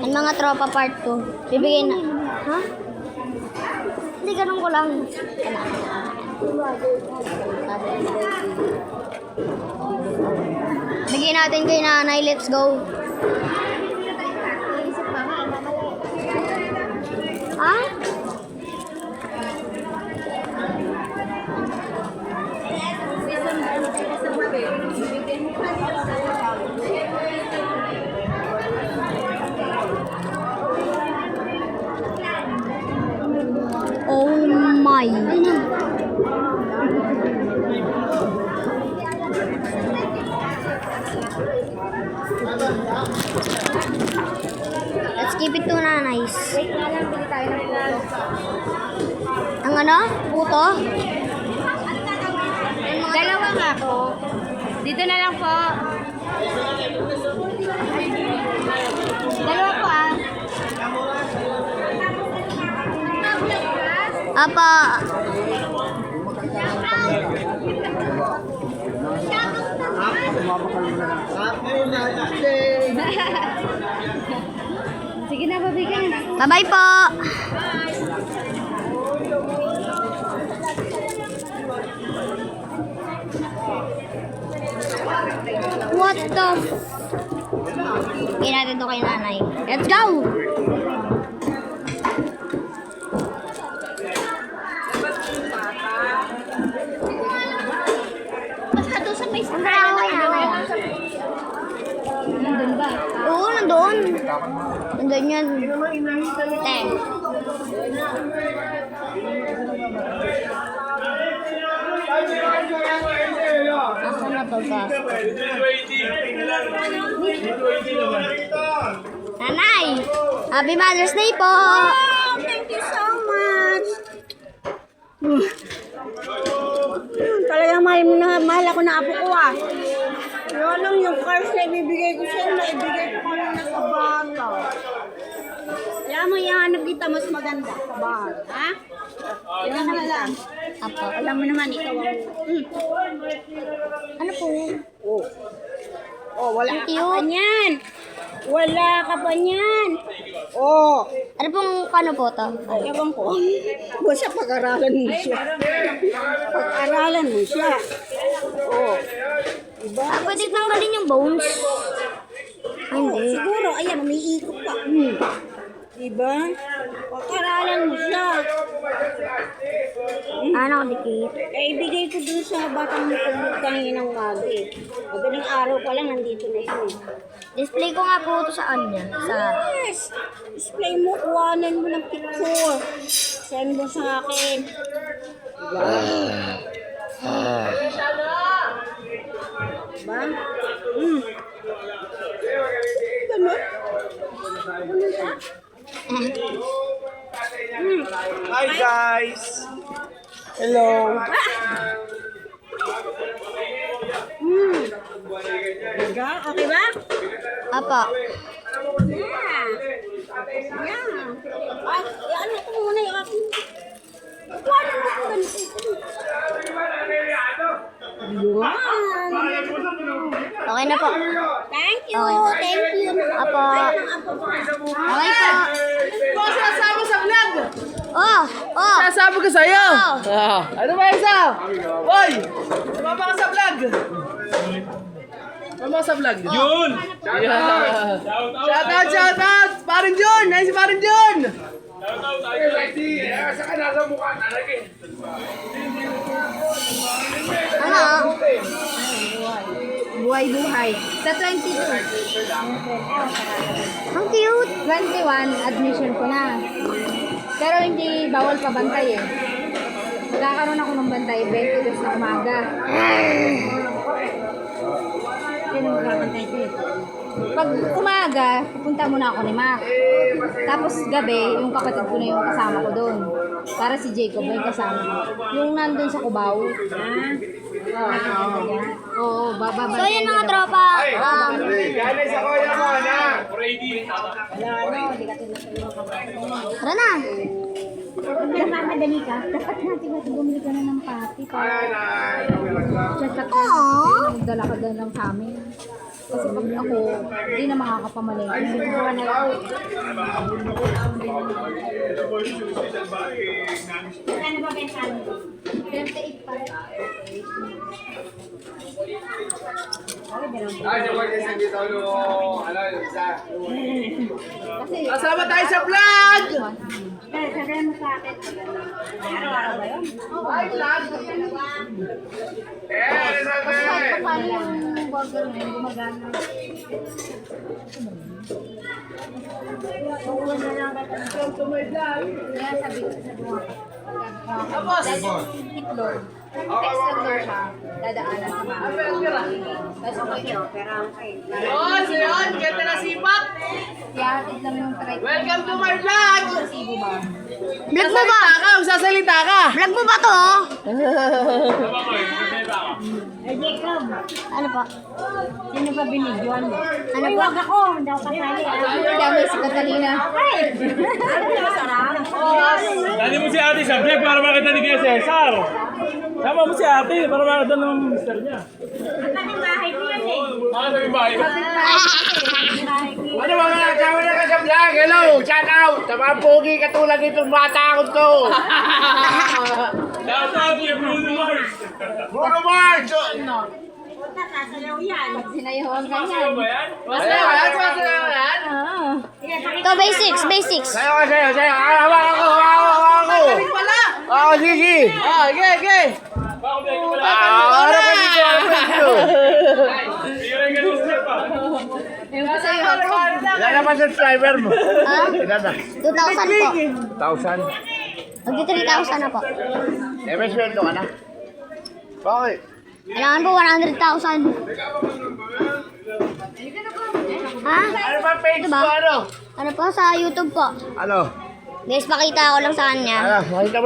Ang mga tropa part 2. Bibigay na. Ha? Hindi, ganun ko lang. Bigyan natin kay nanay. Let's go. Ha? Oh my. Let's keep it to nanays. Wait nga lang, bili tayo ng puto. Ang ano? Puto? Dalawa nga po. Dito na lang po. Dalawa po ah. Apa. Sige na, babigyan. Bye-bye po. What the Bigyan natin to kay nanay. Let's go! Basta doon sa may Ang dalawa kay nanay. Nandun ba? Oo, nandoon. Nandoon yan. Te. Ako na to ka. Nanay! Happy Mother's Day po! Thank you so much. Talagang mahal ako na apo ko ah. Yung lang yung cars na ibibigay ko sa'yo, na ibigay ko lang na sa bata. Kaya mo ihanap kita mas maganda sa bahay, ha? Yan na lang. Apo. Alam mo naman, ikaw ang... Ano po yan? Oh, wala Ang ka cute. pa niyan. Wala ka pa niyan. Oh, Ano pong kano po to? ay, ewan ko. Basta pag-aralan mo siya. Pag-aralan mo siya. Oh. Diba? Pwede tanggalin yung bones. Ay, hindi. Siguro, ayan, umiikot pa. Diba? Pag-aralan mo siya. Ano, dikit. Eh, ibigay ko dun sa batang pagbukahin ng magi. Madaling araw pa lang, nandito na yun. Display ko nga po ito sa niya. Sa... Yes! Display mo, kuhanan mo ng picture. Send mo sa akin. Diba? Diba? Ganun? Ganun siya? Hi guys! Hello! Diba? Okay ba? Apa. Yeah. Yeah. Ay, ano ito muna yung aking... Kuhanan mo po ganito. Yan. Okay na po. Thank you. Okay. Thank you. Apo. Okay po. Boss, sasama sa vlog! Oh! Oh! Sasama ko sa'yo! Oh! Ano ba isa? Hoy! Sumama ka sa vlog! Sumama ka sa vlog. Yun! Yeah. Shout out, shout out! Parin Jun! Ayun si Parin Jun! Ano? Buhay-buhay. Sa 22. Ang cute! 21, admission ko na. Pero hindi bawal pa bantay eh. Magkakaroon ako ng bantay 22 na umaga. Yan ang magkakantay ko eh. Pag umaga, pupunta muna ako ni Mac. Tapos gabi, yung kapatid ko na yung kasama ko doon. Para si Jacob yung kasama ko. Yung nandun sa Cubao. Oo, bababa. So yun mga tropa. Galing sa kuya mo, na! Ready! Tara na. Nagmamadali ka. Dapat natin bumili ka na ng pati para check up. Aww. Magdala ka doon lang sa amin. Kasi pag ako, hindi na makakapamalengke. Siguro na lang. Ano ba bentahan mo? 38 pa. Ay, di ba kasi dito ano, isa. Kasi, Kasama tayo sa vlog! sabihin mo sa akin. Araw-araw ba yun? Ay, vlog! Eh, sabi! Paano yung burger na yun gumagana? Uulan na lang kaya sabi ko sa buwan. Tapos! Itlog. Text lang daw siya. Dadaanan sa bahay. Tapos okay, pero okay. Yun, so yun, ganda na sipak! Ihatid lang yung try. Welcome to my vlog! Sa Cebu ba? Vlog mo ba? Magsasalita ka! Vlog mo ba to? Ay, Jacob. Ano po? Sino ba binidyoan mo? Ano po? Wag ako. Hindi ako kasali. Dami si Catalina. Ay! Ano yung sarap? Dali mo si ate sa vlog para makita ni Kuya Cesar. Sama mo si ate para makita ng mister niya. Ang bahay ko yan eh. Sabi ba? Ano mga kasama na ka sa vlog? Hello! Shout out! Sa mga pogi katulad itong bata ko to! Shout out kay Bruno Mars. Bruno Mars! Sasayaw yan. Sinayawan ka Sasayaw yan. ba yan? Masayaw yan? Masayaw yan? To basics, basics. Sayo ka, sayo, sayo! Hawak ako! Galing pala! Oo, sige! Oo, sige! Bakit hindi ko pala? Ano ka dito? Ano ka dito? Bigyan ka ng step pa. Yung masaya ako. Ilan naman subscriber mo? Ha? Ilan na? 2,000 po. 1,000? Magdi 3,000 na po. Eh, may sweldo ka na? Bakit? Kailangan po 100,000. Ha? Ano ba page Diba? mo? Ano? Ano po? Sa YouTube po. Ano? Guys, pakita ko lang sa kanya. Ano? Makita mo